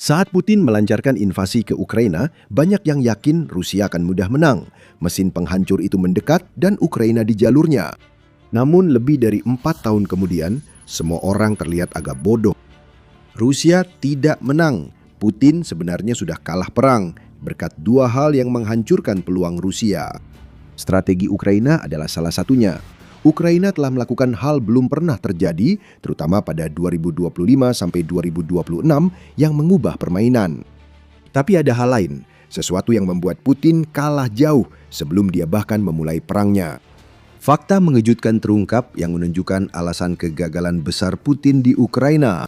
Saat Putin melancarkan invasi ke Ukraina, banyak yang yakin Rusia akan mudah menang. Mesin penghancur itu mendekat dan Ukraina di jalurnya. Namun lebih dari 4 tahun kemudian, semua orang terlihat agak bodoh. Rusia tidak menang. Putin sebenarnya sudah kalah perang berkat dua hal yang menghancurkan peluang Rusia. Strategi Ukraina adalah salah satunya. Ukraina telah melakukan hal belum pernah terjadi, terutama pada 2025 sampai 2026 yang mengubah permainan. Tapi ada hal lain, sesuatu yang membuat Putin kalah jauh sebelum dia bahkan memulai perangnya. Fakta mengejutkan terungkap yang menunjukkan alasan kegagalan besar Putin di Ukraina.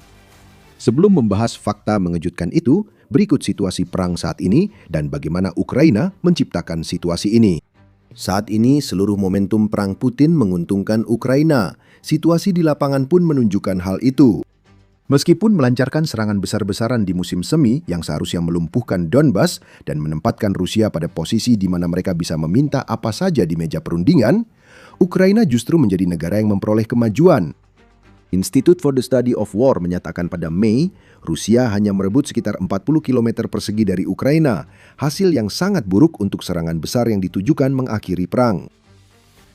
Sebelum membahas fakta mengejutkan itu, berikut situasi perang saat ini dan bagaimana Ukraina menciptakan situasi ini. Saat ini seluruh momentum perang Putin menguntungkan Ukraina. Situasi di lapangan pun menunjukkan hal itu. Meskipun melancarkan serangan besar-besaran di musim semi yang seharusnya melumpuhkan Donbas dan menempatkan Rusia pada posisi di mana mereka bisa meminta apa saja di meja perundingan, Ukraina justru menjadi negara yang memperoleh kemajuan. Institute for the Study of War menyatakan pada Mei, Rusia hanya merebut sekitar 40 km persegi dari Ukraina, hasil yang sangat buruk untuk serangan besar yang ditujukan mengakhiri perang.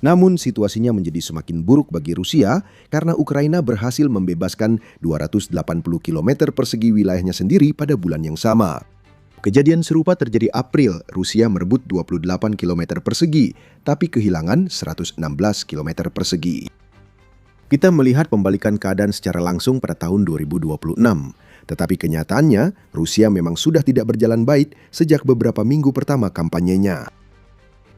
Namun situasinya menjadi semakin buruk bagi Rusia karena Ukraina berhasil membebaskan 280 km persegi wilayahnya sendiri pada bulan yang sama. Kejadian serupa terjadi April, Rusia merebut 28 km persegi, tapi kehilangan 116 km persegi. Kita melihat pembalikan keadaan secara langsung pada tahun 2026. Tetapi kenyataannya, Rusia memang sudah tidak berjalan baik sejak beberapa minggu pertama kampanyenya.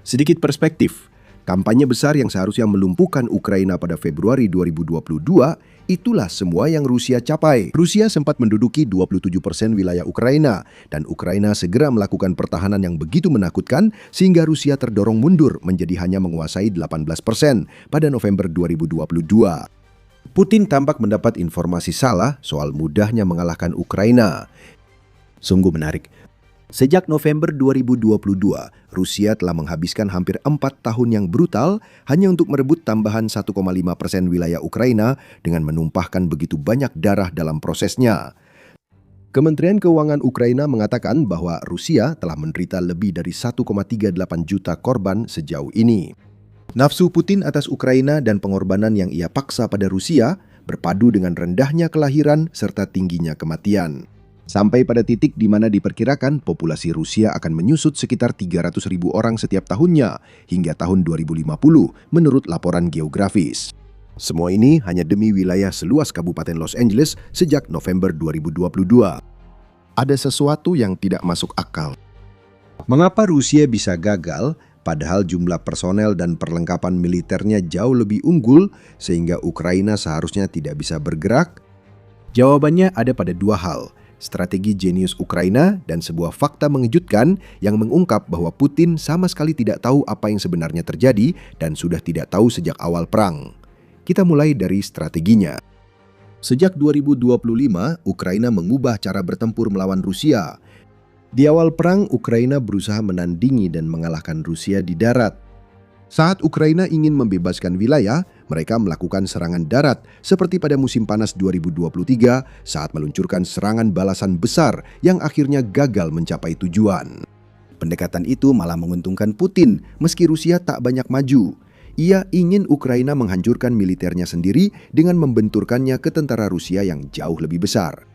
Sedikit perspektif, kampanye besar yang seharusnya melumpuhkan Ukraina pada Februari 2022, itulah semua yang Rusia capai. Rusia sempat menduduki 27% wilayah Ukraina, dan Ukraina segera melakukan pertahanan yang begitu menakutkan sehingga Rusia terdorong mundur menjadi hanya menguasai 18% pada November 2022. Putin tampak mendapat informasi salah soal mudahnya mengalahkan Ukraina. Sungguh menarik. Sejak November 2022, Rusia telah menghabiskan hampir 4 tahun yang brutal hanya untuk merebut tambahan 1,5% wilayah Ukraina dengan menumpahkan begitu banyak darah dalam prosesnya. Kementerian Keuangan Ukraina mengatakan bahwa Rusia telah menderita lebih dari 1,38 juta korban sejauh ini. Nafsu Putin atas Ukraina dan pengorbanan yang ia paksa pada Rusia berpadu dengan rendahnya kelahiran serta tingginya kematian. Sampai pada titik di mana diperkirakan populasi Rusia akan menyusut sekitar 300.000 orang setiap tahunnya hingga tahun 2050 menurut laporan geografis. Semua ini hanya demi wilayah seluas Kabupaten Los Angeles sejak November 2022. Ada sesuatu yang tidak masuk akal. Mengapa Rusia bisa gagal padahal jumlah personel dan perlengkapan militernya jauh lebih unggul sehingga Ukraina seharusnya tidak bisa bergerak? Jawabannya ada pada dua hal. Strategi jenius Ukraina dan sebuah fakta mengejutkan yang mengungkap bahwa Putin sama sekali tidak tahu apa yang sebenarnya terjadi dan sudah tidak tahu sejak awal perang. Kita mulai dari strateginya. Sejak 2025, Ukraina mengubah cara bertempur melawan Rusia. Di awal perang, Ukraina berusaha menandingi dan mengalahkan Rusia di darat. Saat Ukraina ingin membebaskan wilayah, mereka melakukan serangan darat seperti pada musim panas 2023 saat meluncurkan serangan balasan besar yang akhirnya gagal mencapai tujuan. Pendekatan itu malah menguntungkan Putin meski Rusia tak banyak maju. Ia ingin Ukraina menghancurkan militernya sendiri dengan membenturkannya ke tentara Rusia yang jauh lebih besar.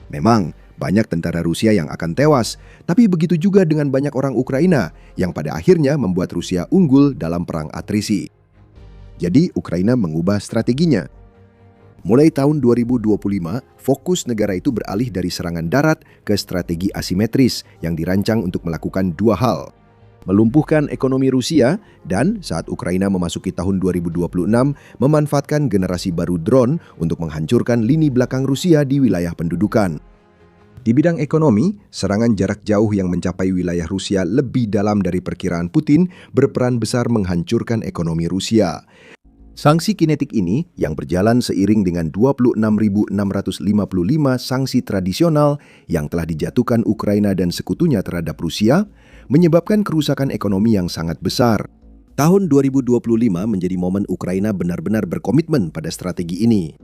Memang, banyak tentara Rusia yang akan tewas, tapi begitu juga dengan banyak orang Ukraina yang pada akhirnya membuat Rusia unggul dalam perang atrisi. Jadi Ukraina mengubah strateginya. Mulai tahun 2025, fokus negara itu beralih dari serangan darat ke strategi asimetris yang dirancang untuk melakukan dua hal. Melumpuhkan ekonomi Rusia dan saat Ukraina memasuki tahun 2026 memanfaatkan generasi baru drone untuk menghancurkan lini belakang Rusia di wilayah pendudukan. Di bidang ekonomi, serangan jarak jauh yang mencapai wilayah Rusia lebih dalam dari perkiraan Putin berperan besar menghancurkan ekonomi Rusia. Sanksi kinetik ini yang berjalan seiring dengan 26.655 sanksi tradisional yang telah dijatuhkan Ukraina dan sekutunya terhadap Rusia, menyebabkan kerusakan ekonomi yang sangat besar. Tahun 2025 menjadi momen Ukraina benar-benar berkomitmen pada strategi ini.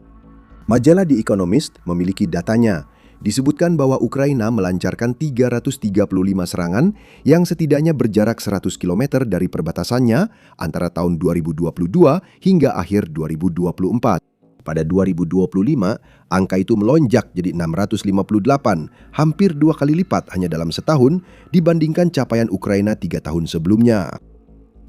Majalah The Economist memiliki datanya. disebutkan bahwa Ukraina melancarkan 335 serangan yang setidaknya berjarak 100 km dari perbatasannya antara tahun 2022 hingga akhir 2024. Pada 2025, angka itu melonjak jadi 658, hampir 2 kali lipat hanya dalam setahun dibandingkan capaian Ukraina 3 tahun sebelumnya.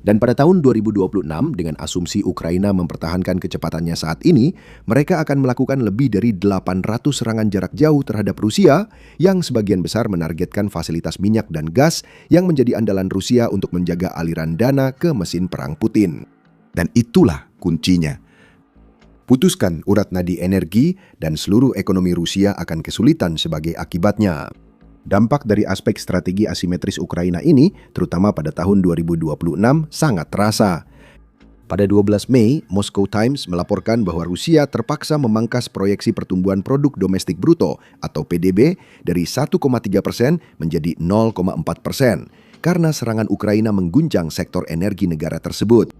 Dan pada tahun 2026, dengan asumsi Ukraina mempertahankan kecepatannya saat ini, mereka akan melakukan lebih dari 800 serangan jarak jauh terhadap Rusia, yang sebagian besar menargetkan fasilitas minyak dan gas yang menjadi andalan Rusia untuk menjaga aliran dana ke mesin perang Putin. Dan itulah kuncinya. Putuskan urat nadi energi dan seluruh ekonomi Rusia akan kesulitan sebagai akibatnya. Dampak dari aspek strategi asimetris Ukraina ini, terutama pada tahun 2026, sangat terasa. Pada 12 Mei, Moscow Times melaporkan bahwa Rusia terpaksa memangkas proyeksi pertumbuhan produk domestik bruto atau PDB dari 1,3% menjadi 0,4% karena serangan Ukraina mengguncang sektor energi negara tersebut.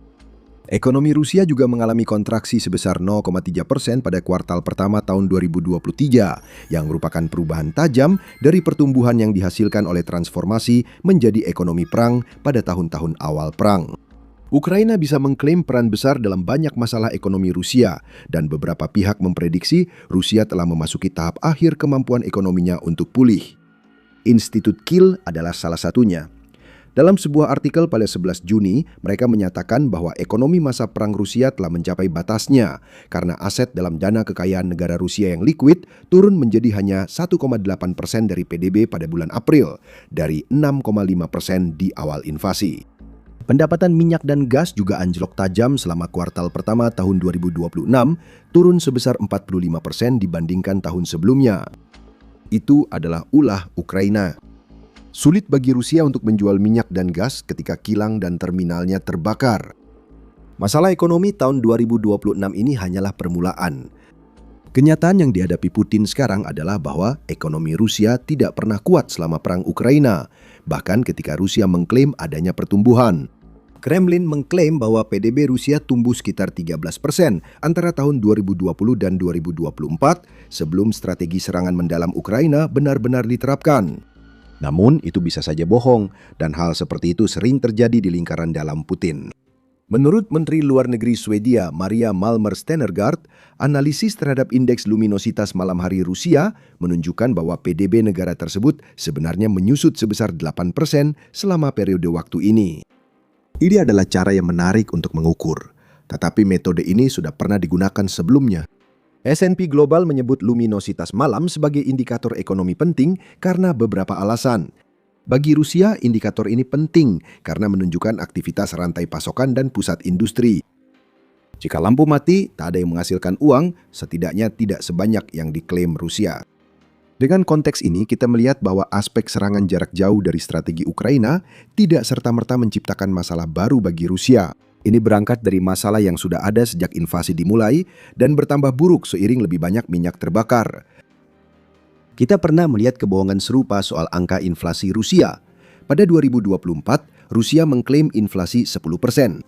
Ekonomi Rusia juga mengalami kontraksi sebesar 0,3% pada kuartal pertama tahun 2023, yang merupakan perubahan tajam dari pertumbuhan yang dihasilkan oleh transformasi menjadi ekonomi perang pada tahun-tahun awal perang. Ukraina bisa mengklaim peran besar dalam banyak masalah ekonomi Rusia, dan beberapa pihak memprediksi Rusia telah memasuki tahap akhir kemampuan ekonominya untuk pulih. Institut Kiel adalah salah satunya. Dalam sebuah artikel pada 11 Juni, mereka menyatakan bahwa ekonomi masa perang Rusia telah mencapai batasnya karena aset dalam dana kekayaan negara Rusia yang likuid turun menjadi hanya 1,8% dari PDB pada bulan April, dari 6,5% di awal invasi. Pendapatan minyak dan gas juga anjlok tajam selama kuartal pertama tahun 2026, turun sebesar 45% dibandingkan tahun sebelumnya. Itu adalah ulah Ukraina. Sulit bagi Rusia untuk menjual minyak dan gas ketika kilang dan terminalnya terbakar. Masalah ekonomi tahun 2026 ini hanyalah permulaan. Kenyataan yang dihadapi Putin sekarang adalah bahwa ekonomi Rusia tidak pernah kuat selama perang Ukraina, bahkan ketika Rusia mengklaim adanya pertumbuhan. Kremlin mengklaim bahwa PDB Rusia tumbuh sekitar 13% antara tahun 2020 dan 2024 sebelum strategi serangan mendalam Ukraina benar-benar diterapkan. Namun itu bisa saja bohong, dan hal seperti itu sering terjadi di lingkaran dalam Putin. Menurut Menteri Luar Negeri Swedia Maria Malmer Stenergaard, analisis terhadap indeks luminositas malam hari Rusia menunjukkan bahwa PDB negara tersebut sebenarnya menyusut sebesar 8% selama periode waktu ini. Ini adalah cara yang menarik untuk mengukur, tetapi metode ini sudah pernah digunakan sebelumnya. S&P Global menyebut luminositas malam sebagai indikator ekonomi penting karena beberapa alasan. Bagi Rusia, indikator ini penting karena menunjukkan aktivitas rantai pasokan dan pusat industri. Jika lampu mati, tak ada yang menghasilkan uang, setidaknya tidak sebanyak yang diklaim Rusia. Dengan konteks ini, kita melihat bahwa aspek serangan jarak jauh dari strategi Ukraina tidak serta-merta menciptakan masalah baru bagi Rusia. Ini berangkat dari masalah yang sudah ada sejak invasi dimulai dan bertambah buruk seiring lebih banyak minyak terbakar. Kita pernah melihat kebohongan serupa soal angka inflasi Rusia. Pada 2024, Rusia mengklaim inflasi 10%.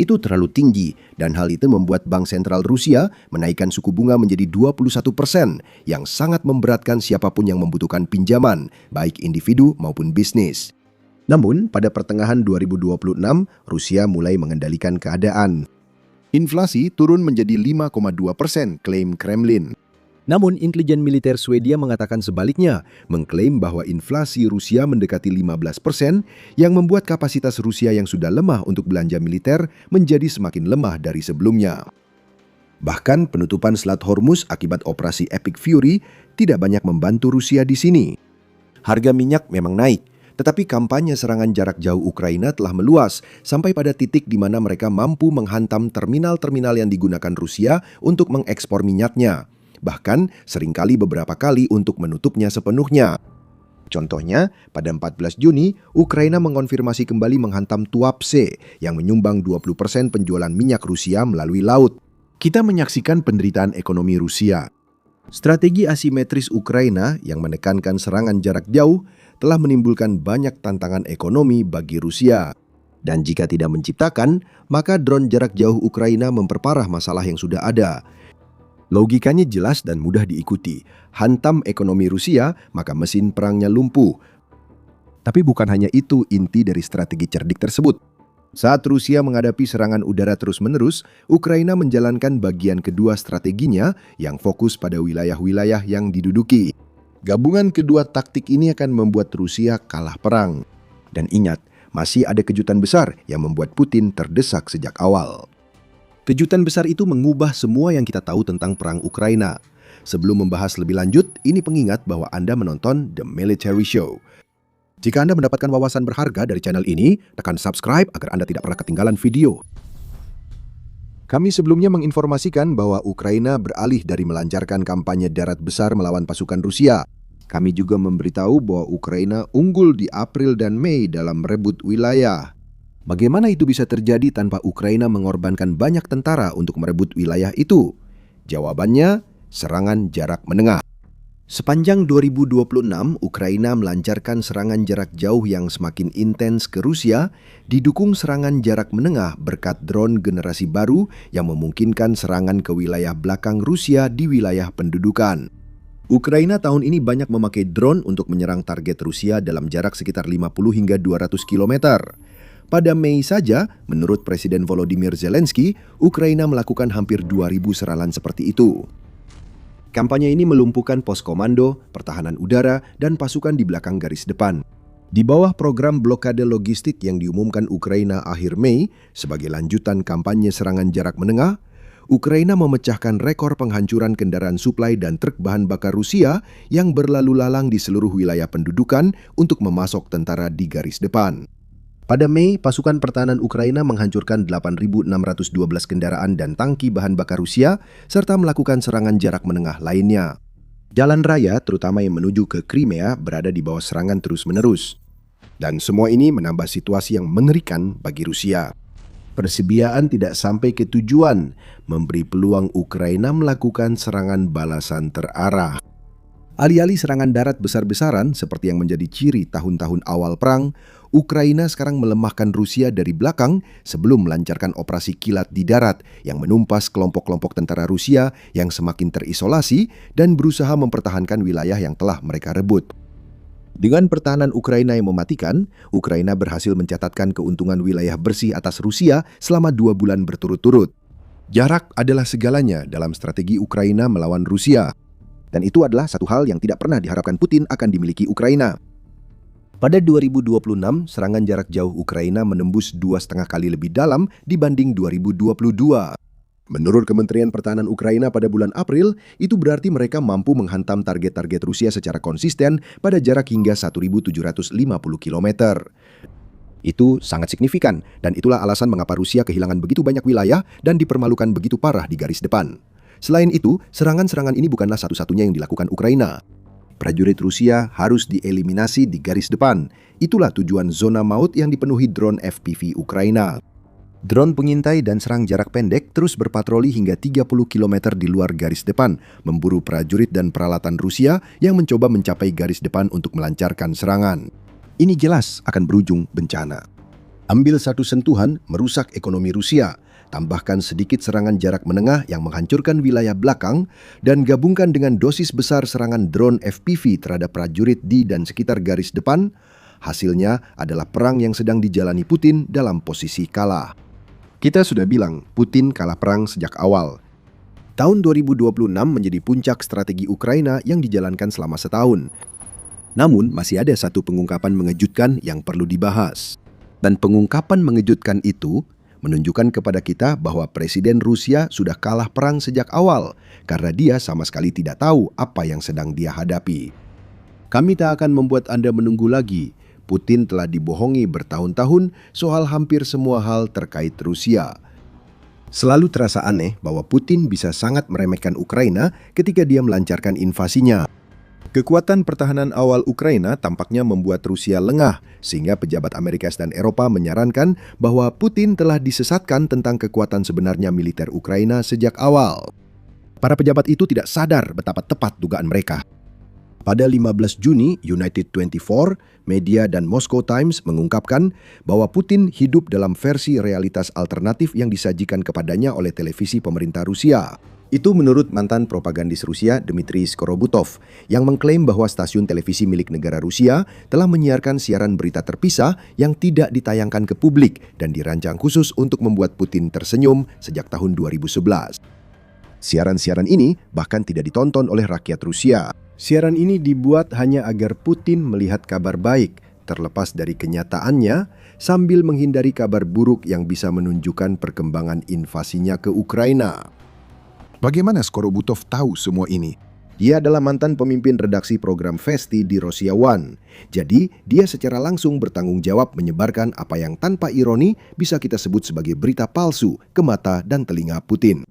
Itu terlalu tinggi, dan hal itu membuat Bank Sentral Rusia menaikkan suku bunga menjadi 21%, yang sangat memberatkan siapapun yang membutuhkan pinjaman, baik individu maupun bisnis. Namun, pada pertengahan 2026, Rusia mulai mengendalikan keadaan. Inflasi turun menjadi 5,2%, klaim Kremlin. Namun, intelijen militer Swedia mengatakan sebaliknya, mengklaim bahwa inflasi Rusia mendekati 15%, yang membuat kapasitas Rusia yang sudah lemah untuk belanja militer menjadi semakin lemah dari sebelumnya. Bahkan, penutupan Selat Hormuz akibat operasi Epic Fury tidak banyak membantu Rusia di sini. Harga minyak memang naik, tetapi kampanye serangan jarak jauh Ukraina telah meluas sampai pada titik di mana mereka mampu menghantam terminal-terminal yang digunakan Rusia untuk mengekspor minyaknya. Bahkan seringkali beberapa kali untuk menutupnya sepenuhnya. Contohnya, pada 14 Juni, Ukraina mengonfirmasi kembali menghantam Tuapse yang menyumbang 20% penjualan minyak Rusia melalui laut. Kita menyaksikan penderitaan ekonomi Rusia. Strategi asimetris Ukraina yang menekankan serangan jarak jauh telah menimbulkan banyak tantangan ekonomi bagi Rusia. Dan jika tidak menciptakan, maka drone jarak jauh Ukraina memperparah masalah yang sudah ada. Logikanya jelas dan mudah diikuti. Hantam ekonomi Rusia, maka mesin perangnya lumpuh. Tapi bukan hanya itu inti dari strategi cerdik tersebut. Saat Rusia menghadapi serangan udara terus-menerus, Ukraina menjalankan bagian kedua strateginya yang fokus pada wilayah-wilayah yang diduduki. Gabungan kedua taktik ini akan membuat Rusia kalah perang. Dan ingat, masih ada kejutan besar yang membuat Putin terdesak sejak awal. Kejutan besar itu mengubah semua yang kita tahu tentang perang Ukraina. Sebelum membahas lebih lanjut, ini pengingat bahwa Anda menonton The Military Show. Jika Anda mendapatkan wawasan berharga dari channel ini, tekan subscribe agar Anda tidak pernah ketinggalan video. Kami sebelumnya menginformasikan bahwa Ukraina beralih dari melancarkan kampanye darat besar melawan pasukan Rusia. Kami juga memberitahu bahwa Ukraina unggul di April dan Mei dalam merebut wilayah. Bagaimana itu bisa terjadi tanpa Ukraina mengorbankan banyak tentara untuk merebut wilayah itu? Jawabannya, serangan jarak menengah. Sepanjang 2026, Ukraina melancarkan serangan jarak jauh yang semakin intens ke Rusia, didukung serangan jarak menengah berkat drone generasi baru yang memungkinkan serangan ke wilayah belakang Rusia di wilayah pendudukan. Ukraina tahun ini banyak memakai drone untuk menyerang target Rusia dalam jarak sekitar 50 hingga 200 km. Pada Mei saja, menurut Presiden Volodymyr Zelensky, Ukraina melakukan hampir 2.000 serangan seperti itu. Kampanye ini melumpuhkan pos komando, pertahanan udara, dan pasukan di belakang garis depan. Di bawah program blokade logistik yang diumumkan Ukraina akhir Mei, sebagai lanjutan kampanye serangan jarak menengah, Ukraina memecahkan rekor penghancuran kendaraan suplai dan truk bahan bakar Rusia yang berlalu lalang di seluruh wilayah pendudukan untuk memasok tentara di garis depan. Pada Mei, pasukan pertahanan Ukraina menghancurkan 8.612 kendaraan dan tangki bahan bakar Rusia, serta melakukan serangan jarak menengah lainnya. Jalan raya, terutama yang menuju ke Crimea, berada di bawah serangan terus-menerus. Dan semua ini menambah situasi yang mengerikan bagi Rusia. Persebiaan tidak sampai ke tujuan, memberi peluang Ukraina melakukan serangan balasan terarah. Alih-alih serangan darat besar-besaran seperti yang menjadi ciri tahun-tahun awal perang, Ukraina sekarang melemahkan Rusia dari belakang sebelum melancarkan operasi kilat di darat yang menumpas kelompok-kelompok tentara Rusia yang semakin terisolasi dan berusaha mempertahankan wilayah yang telah mereka rebut. Dengan pertahanan Ukraina yang mematikan, Ukraina berhasil mencatatkan keuntungan wilayah bersih atas Rusia selama 2 bulan berturut-turut. Jarak adalah segalanya dalam strategi Ukraina melawan Rusia. Dan itu adalah satu hal yang tidak pernah diharapkan Putin akan dimiliki Ukraina. Pada 2026, serangan jarak jauh Ukraina menembus 2,5 kali lebih dalam dibanding 2022. Menurut Kementerian Pertahanan Ukraina pada bulan April, itu berarti mereka mampu menghantam target-target Rusia secara konsisten pada jarak hingga 1.750 km. Itu sangat signifikan, dan itulah alasan mengapa Rusia kehilangan begitu banyak wilayah dan dipermalukan begitu parah di garis depan. Selain itu, serangan-serangan ini bukanlah satu-satunya yang dilakukan Ukraina. Prajurit Rusia harus dieliminasi di garis depan. Itulah tujuan zona maut yang dipenuhi drone FPV Ukraina. Drone pengintai dan serang jarak pendek terus berpatroli hingga 30 km di luar garis depan, memburu prajurit dan peralatan Rusia yang mencoba mencapai garis depan untuk melancarkan serangan. Ini jelas akan berujung bencana. Ambil satu sentuhan, merusak ekonomi Rusia. Tambahkan sedikit serangan jarak menengah yang menghancurkan wilayah belakang, dan gabungkan dengan dosis besar serangan drone FPV terhadap prajurit di dan sekitar garis depan, hasilnya adalah perang yang sedang dijalani Putin dalam posisi kalah. Kita sudah bilang, Putin kalah perang sejak awal. Tahun 2026 menjadi puncak strategi Ukraina yang dijalankan selama setahun. Namun, masih ada satu pengungkapan mengejutkan yang perlu dibahas. Dan pengungkapan mengejutkan itu menunjukkan kepada kita bahwa Presiden Rusia sudah kalah perang sejak awal karena dia sama sekali tidak tahu apa yang sedang dia hadapi. Kami tak akan membuat Anda menunggu lagi. Putin telah dibohongi bertahun-tahun soal hampir semua hal terkait Rusia. Selalu terasa aneh bahwa Putin bisa sangat meremehkan Ukraina ketika dia melancarkan invasinya. Kekuatan pertahanan awal Ukraina tampaknya membuat Rusia lengah, sehingga pejabat Amerika dan Eropa menyarankan bahwa Putin telah disesatkan tentang kekuatan sebenarnya militer Ukraina sejak awal. Para pejabat itu tidak sadar betapa tepat dugaan mereka. Pada 15 Juni, United 24, media dan Moscow Times mengungkapkan bahwa Putin hidup dalam versi realitas alternatif yang disajikan kepadanya oleh televisi pemerintah Rusia. Itu menurut mantan propagandis Rusia Dmitry Skorobutov yang mengklaim bahwa stasiun televisi milik negara Rusia telah menyiarkan siaran berita terpisah yang tidak ditayangkan ke publik dan dirancang khusus untuk membuat Putin tersenyum sejak tahun 2011. Siaran-siaran ini bahkan tidak ditonton oleh rakyat Rusia. Siaran ini dibuat hanya agar Putin melihat kabar baik, terlepas dari kenyataannya, sambil menghindari kabar buruk yang bisa menunjukkan perkembangan invasinya ke Ukraina. Bagaimana Skorobutov tahu semua ini? Dia adalah mantan pemimpin redaksi program Vesti di Rosia One. Jadi, dia secara langsung bertanggung jawab menyebarkan apa yang tanpa ironi bisa kita sebut sebagai berita palsu ke mata dan telinga Putin.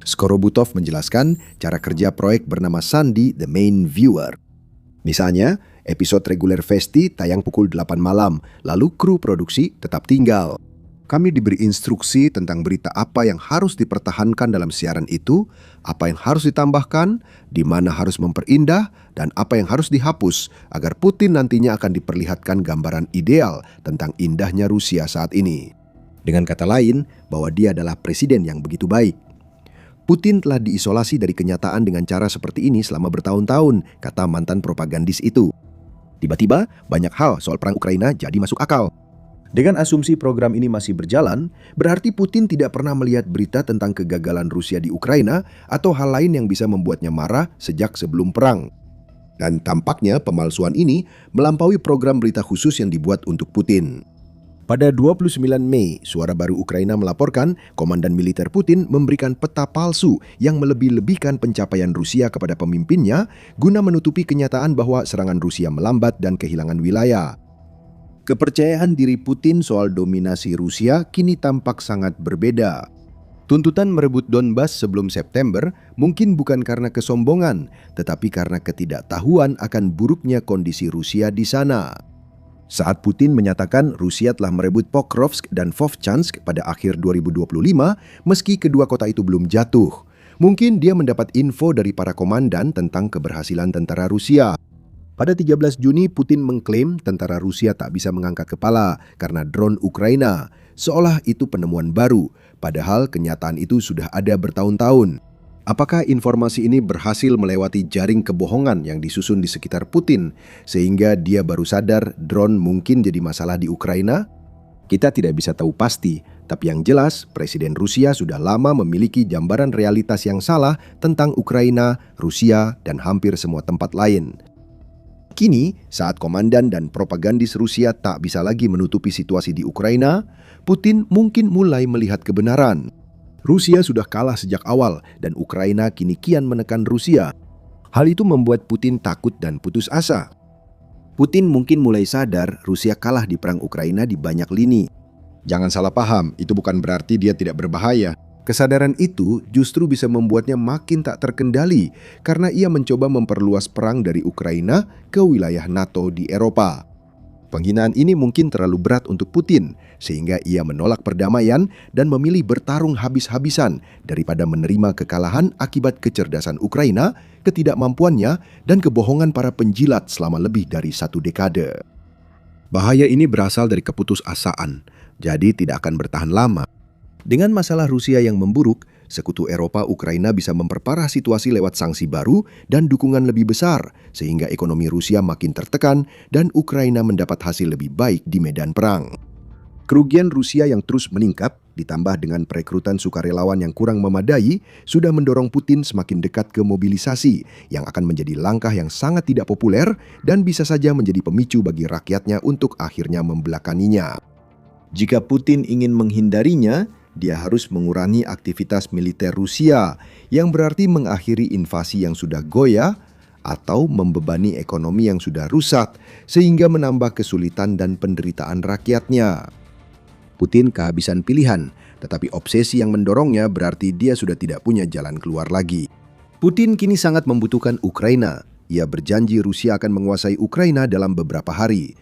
Skorobutov menjelaskan cara kerja proyek bernama Sandy the Main Viewer. Misalnya, episode reguler Vesti tayang pukul 8 malam, lalu kru produksi tetap tinggal. Kami diberi instruksi tentang berita apa yang harus dipertahankan dalam siaran itu, apa yang harus ditambahkan, di mana harus memperindah, dan apa yang harus dihapus agar Putin nantinya akan diperlihatkan gambaran ideal tentang indahnya Rusia saat ini. Dengan kata lain, bahwa dia adalah presiden yang begitu baik. Putin telah diisolasi dari kenyataan dengan cara seperti ini selama bertahun-tahun, kata mantan propagandis itu. Tiba-tiba, banyak hal soal perang Ukraina jadi masuk akal. Dengan asumsi program ini masih berjalan, berarti Putin tidak pernah melihat berita tentang kegagalan Rusia di Ukraina atau hal lain yang bisa membuatnya marah sejak sebelum perang. Dan tampaknya pemalsuan ini melampaui program berita khusus yang dibuat untuk Putin. Pada 29 Mei, Suara Baru Ukraina melaporkan komandan militer Putin memberikan peta palsu yang melebih-lebihkan pencapaian Rusia kepada pemimpinnya guna menutupi kenyataan bahwa serangan Rusia melambat dan kehilangan wilayah. Kepercayaan diri Putin soal dominasi Rusia kini tampak sangat berbeda. Tuntutan merebut Donbas sebelum September mungkin bukan karena kesombongan, tetapi karena ketidaktahuan akan buruknya kondisi Rusia di sana. Saat Putin menyatakan Rusia telah merebut Pokrovsk dan Vovchansk pada akhir 2025, meski kedua kota itu belum jatuh, mungkin dia mendapat info dari para komandan tentang keberhasilan tentara Rusia. Pada 13 Juni, Putin mengklaim tentara Rusia tak bisa mengangkat kepala karena drone Ukraina, seolah itu penemuan baru, padahal kenyataan itu sudah ada bertahun-tahun. Apakah informasi ini berhasil melewati jaring kebohongan yang disusun di sekitar Putin, sehingga dia baru sadar drone mungkin jadi masalah di Ukraina? Kita tidak bisa tahu pasti, tapi yang jelas Presiden Rusia sudah lama memiliki gambaran realitas yang salah tentang Ukraina, Rusia, dan hampir semua tempat lain. Kini, saat komandan dan propagandis Rusia tak bisa lagi menutupi situasi di Ukraina, Putin mungkin mulai melihat kebenaran. Rusia sudah kalah sejak awal dan Ukraina kini kian menekan Rusia. Hal itu membuat Putin takut dan putus asa. Putin mungkin mulai sadar Rusia kalah di perang Ukraina di banyak lini. Jangan salah paham, itu bukan berarti dia tidak berbahaya. Kesadaran itu justru bisa membuatnya makin tak terkendali karena ia mencoba memperluas perang dari Ukraina ke wilayah NATO di Eropa. Penghinaan ini mungkin terlalu berat untuk Putin, sehingga ia menolak perdamaian dan memilih bertarung habis-habisan daripada menerima kekalahan akibat kecerdasan Ukraina, ketidakmampuannya, dan kebohongan para penjilat selama lebih dari 1 dekade. Bahaya ini berasal dari keputusasaan, jadi tidak akan bertahan lama. Dengan masalah Rusia yang memburuk, sekutu Eropa Ukraina bisa memperparah situasi lewat sanksi baru dan dukungan lebih besar, sehingga ekonomi Rusia makin tertekan dan Ukraina mendapat hasil lebih baik di medan perang. Kerugian Rusia yang terus meningkat, ditambah dengan perekrutan sukarelawan yang kurang memadai, sudah mendorong Putin semakin dekat ke mobilisasi, yang akan menjadi langkah yang sangat tidak populer dan bisa saja menjadi pemicu bagi rakyatnya untuk akhirnya membelakanginya. Jika Putin ingin menghindarinya, dia harus mengurangi aktivitas militer Rusia, yang berarti mengakhiri invasi yang sudah goyah atau membebani ekonomi yang sudah rusak, sehingga menambah kesulitan dan penderitaan rakyatnya. Putin kehabisan pilihan, tetapi obsesi yang mendorongnya berarti dia sudah tidak punya jalan keluar lagi. Putin kini sangat membutuhkan Ukraina. Ia berjanji Rusia akan menguasai Ukraina dalam beberapa hari.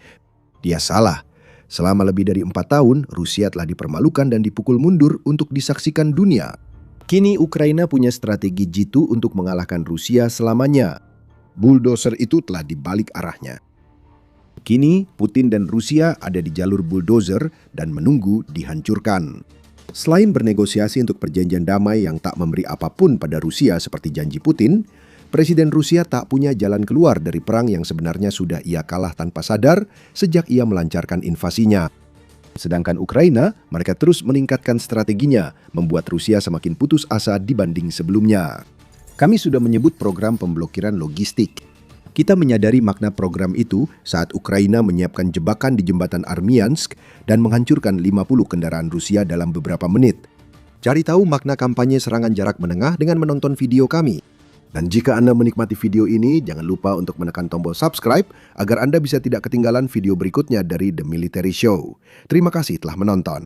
Dia salah. Selama lebih dari 4 tahun, Rusia telah dipermalukan dan dipukul mundur untuk disaksikan dunia. Kini Ukraina punya strategi jitu untuk mengalahkan Rusia selamanya. Bulldozer itu telah dibalik arahnya. Kini Putin dan Rusia ada di jalur bulldozer dan menunggu dihancurkan. Selain bernegosiasi untuk perjanjian damai yang tak memberi apapun pada Rusia seperti janji Putin, Presiden Rusia tak punya jalan keluar dari perang yang sebenarnya sudah ia kalah tanpa sadar sejak ia melancarkan invasinya. Sedangkan Ukraina, mereka terus meningkatkan strateginya, membuat Rusia semakin putus asa dibanding sebelumnya. Kami sudah menyebut program pemblokiran logistik. Kita menyadari makna program itu saat Ukraina menyiapkan jebakan di jembatan Armiansk dan menghancurkan 50 kendaraan Rusia dalam beberapa menit. Cari tahu makna kampanye serangan jarak menengah dengan menonton video kami. Dan jika Anda menikmati video ini, jangan lupa untuk menekan tombol subscribe agar Anda bisa tidak ketinggalan video berikutnya dari The Military Show. Terima kasih telah menonton.